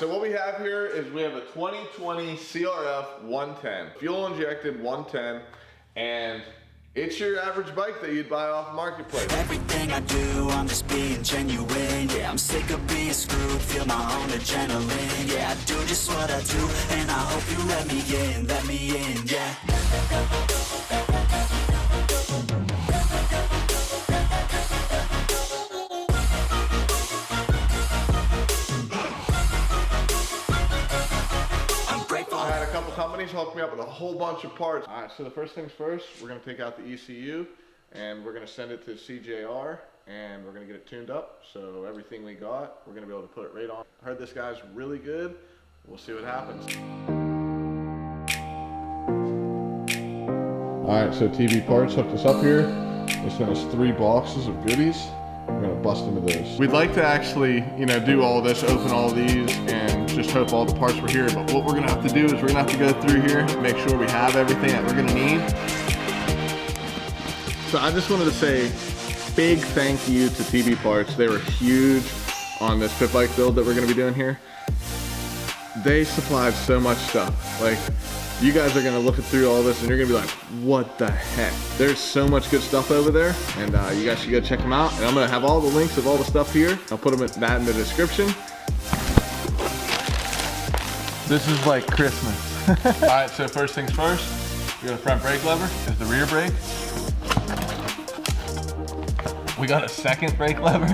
So what we have here is we have a 2020 CRF110, fuel injected 110, and it's your average bike that you'd buy off Marketplace. Everything I do, I'm just being genuine. Yeah, I'm sick of being screwed, feel my own adrenaline. Yeah, I do just what I do, and I hope you let me in, yeah. Companies hooked me up with a whole bunch of parts. All right, so the first things first, we're gonna take out the ECU and we're gonna send it to CJR and we're gonna get it tuned up. So everything we got, we're gonna be able to put it right on. I heard this guy's really good. We'll see what happens. All right, so TB Parts hooked us up here. They sent us 3 boxes of goodies. We're gonna bust into those. We'd like to actually, do all this, open all these, and just hope all the parts were here. But what we're gonna have to do is we're gonna have to go through here, make sure we have everything that we're gonna need. So I just wanted to say big thank you to TB Parts. They were huge on this pit bike build that we're gonna be doing here. They supplied so much stuff. Like, you guys are gonna look through all this and you're gonna be like, what the heck? There's so much good stuff over there, and you guys should go check them out. And I'm gonna have all the links of all the stuff here. I'll put them in the description. This is like Christmas. All right, so first things first, we got a front brake lever. There's the rear brake. We got a second brake lever.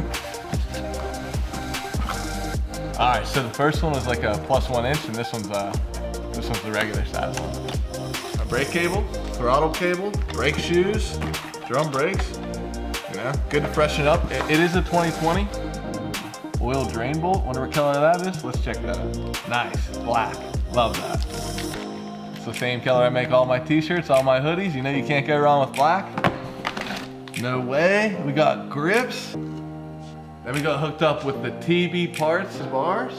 All right, so the first one was like a +1 inch, and this one's the regular size one. A brake cable, throttle cable, brake shoes, drum brakes. Good to freshen up. It is a 2020 oil drain bolt. Wonder what color that is. Let's check that out. Nice, black. Love that. It's the same color I make all my t-shirts, all my hoodies. You can't go wrong with black. No way. We got grips. Then we got hooked up with the TB Parts bars.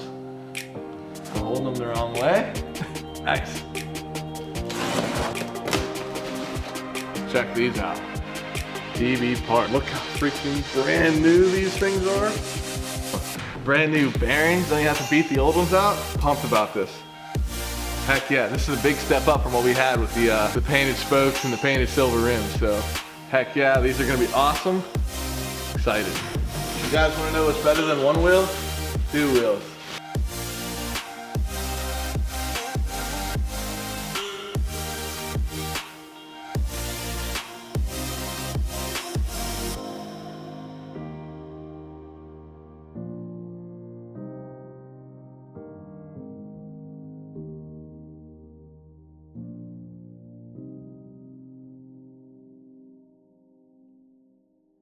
I'm holding them the wrong way. Nice. Check these out. TB Parts. Look how freaking brand new these things are. Brand new bearings. Don't you have to beat the old ones out? Pumped about this. Heck yeah, this is a big step up from what we had with the painted spokes and the painted silver rims. So heck yeah, these are gonna be awesome. Excited. You guys wanna know what's better than 1 wheel? 2 wheels.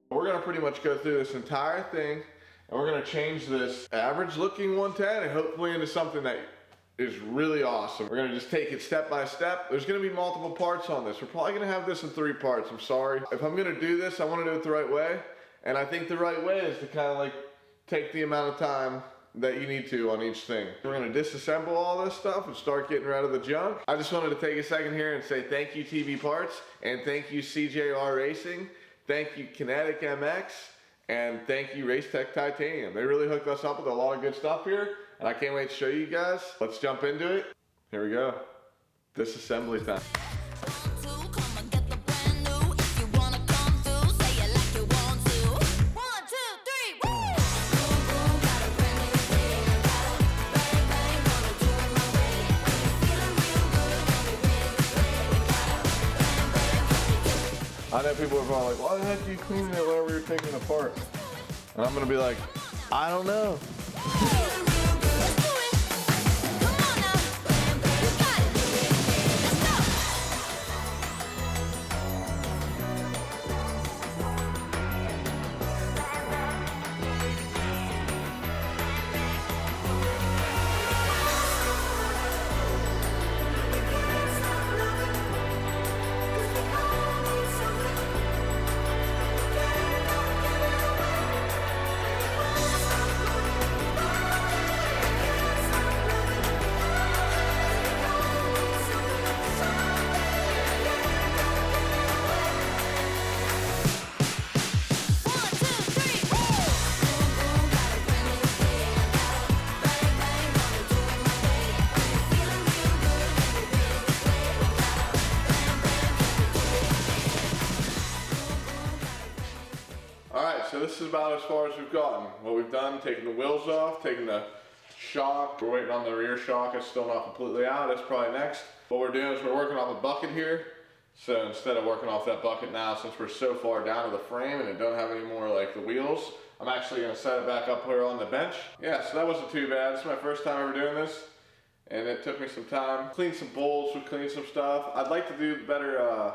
We're gonna pretty much go through this entire thing, and we're gonna change this average looking 110 and hopefully into something that is really awesome. We're gonna just take it step by step. There's gonna be multiple parts on this. We're probably gonna have this in 3 parts, I'm sorry. If I'm gonna do this, I wanna do it the right way. And I think the right way is to kind of like take the amount of time that you need to on each thing. We're gonna disassemble all this stuff and start getting rid of the junk. I just wanted to take a second here and say thank you TB Parts, and thank you CJR Racing. Thank you Kinetic MX, and thank you Race Tech Titanium. They really hooked us up with a lot of good stuff here, and I can't wait to show you guys. Let's jump into it. Here we go. Disassembly time. I know people are probably like, why the heck are you cleaning it whenever you're taking it apart? And I'm gonna be like, I don't know. this is about as far as we've gotten. What we've done, taking the wheels off, taking the shock. We're waiting on the rear shock. It's still not completely out. It's probably next. What we're doing is we're working off a bucket here. So instead of working off that bucket now, since we're so far down to the frame and it don't have any more like the wheels, I'm actually gonna set it back up here on the bench. Yeah, so that wasn't too bad. This is my first time ever doing this, and it took me some time. Clean some bolts, we cleaned some stuff. I'd like to do better,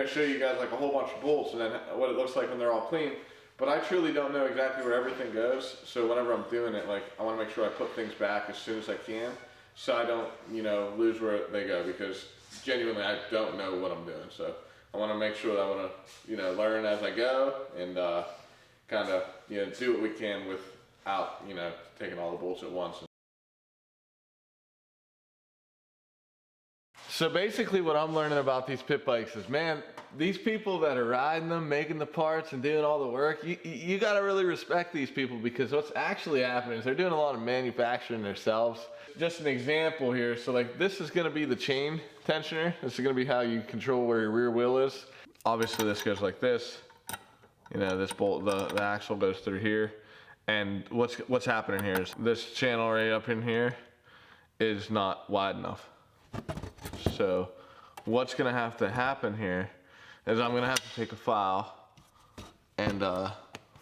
show you guys like a whole bunch of bolts and then what it looks like when they're all clean. But I truly don't know exactly where everything goes. So whenever I'm doing it, like I wanna make sure I put things back as soon as I can, so I don't, lose where they go, because genuinely I don't know what I'm doing. So I want to make sure that I want to learn as I go, and kind of do what we can without taking all the bolts at once. So basically what I'm learning about these pit bikes is, man, these people that are riding them, making the parts and doing all the work, you got to really respect these people, because what's actually happening is they're doing a lot of manufacturing themselves. Just an example here, so like this is going to be the chain tensioner. This is going to be how you control where your rear wheel is. Obviously this goes like this. This bolt, the axle goes through here. And what's happening here is this channel right up in here is not wide enough. So what's going to have to happen here is I'm going to have to take a file and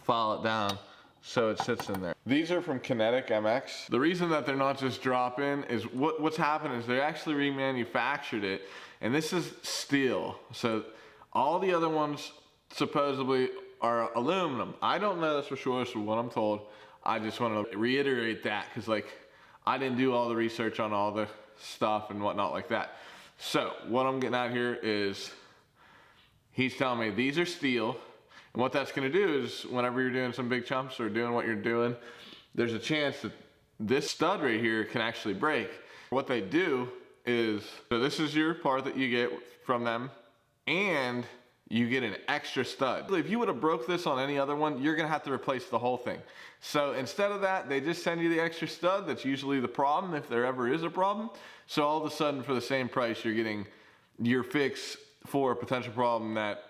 file it down so it sits in there. These are from Kinetic MX. The reason that they're not just drop-in is what's happened is they actually remanufactured it, and this is steel. So all the other ones supposedly are aluminum. I don't know this for sure, so what I'm told, I just want to reiterate that, because like I didn't do all the research on all the stuff and whatnot like that. So what I'm getting at here is he's telling me these are steel. And what that's going to do is whenever you're doing some big chumps or doing what you're doing, there's a chance that this stud right here can actually break. What they do is, so this is your part that you get from them, and you get an extra stud. If you would have broke this on any other one, you're going to have to replace the whole thing. So instead of that, they just send you the extra stud. That's usually the problem, if there ever is a problem. So all of a sudden, for the same price, you're getting your fix for a potential problem that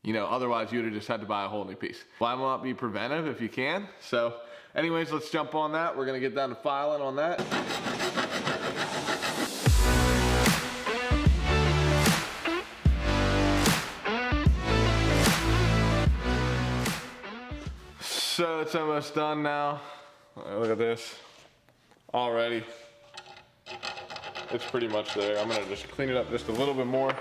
otherwise you would have just had to buy a whole new piece. Why not be preventive if you can? So anyways, let's jump on that. We're gonna get down to filing on that. So it's almost done now. Look at this. Already. It's pretty much there. I'm gonna just clean it up just a little bit more.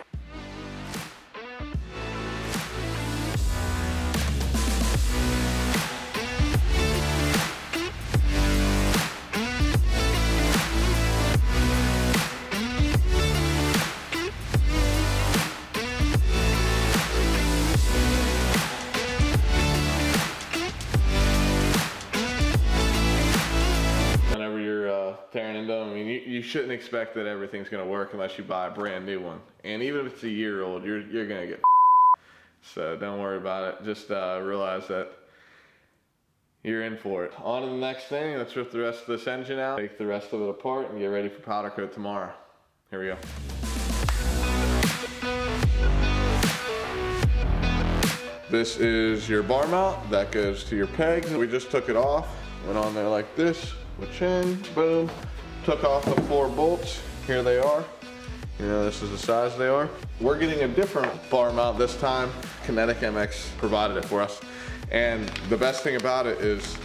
Tearing into them, I mean, you shouldn't expect that everything's gonna work unless you buy a brand new one. And even if it's a year old, you're gonna get so don't worry about it. Just realize that you're in for it. On to the next thing. Let's rip the rest of this engine out, take the rest of it apart, and get ready for powder coat tomorrow. Here we go. This is your bar mount that goes to your pegs. We just took it off, went on there like this. Which in, boom, took off the 4 bolts. Here they are. This is the size they are. We're getting a different bar mount this time. Kinetic MX provided it for us. And the best thing about it is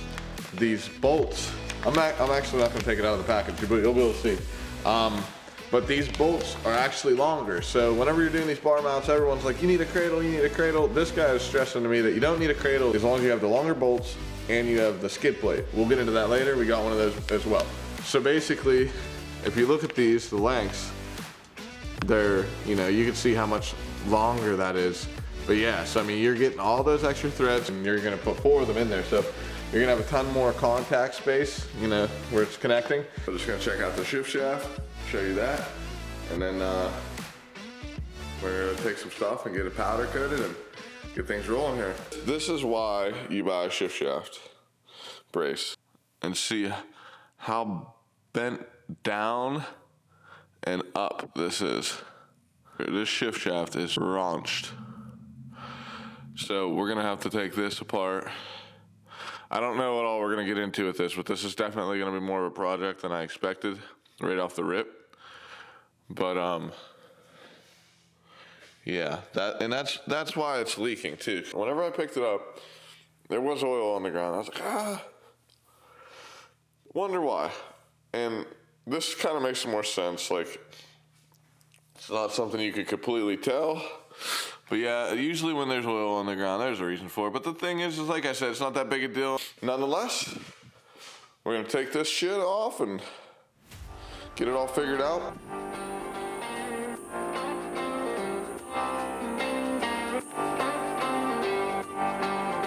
these bolts. I'm actually not gonna take it out of the package, but you'll be able to see. But these bolts are actually longer. So whenever you're doing these bar mounts, everyone's like, you need a cradle, you need a cradle. This guy is stressing to me that you don't need a cradle as long as you have the longer bolts and you have the skid plate. We'll get into that later. We got one of those as well. So basically, if you look at these, the lengths, they're, you can see how much longer that is. But yeah, so I mean, you're getting all those extra threads and you're gonna put 4 of them in there. So you're gonna have a ton more contact space, where it's connecting. I'm just gonna check out the shift shaft, show you that. And then we're gonna take some stuff and get it powder coated and get things rolling here. This is why you buy a shift shaft brace, and see how bent down and up this is. This shift shaft is raunched. So we're gonna have to take this apart I don't know what all we're gonna get into with this, but this is definitely gonna be more of a project than I expected right off the rip. But yeah, that's why it's leaking too. Whenever I picked it up, there was oil on the ground. I was like, wonder why. And this kind of makes some more sense. Like, it's not something you could completely tell. But yeah, usually when there's oil on the ground, there's a reason for it. But the thing is like I said, it's not that big a deal. Nonetheless, we're gonna take this shit off and get it all figured out.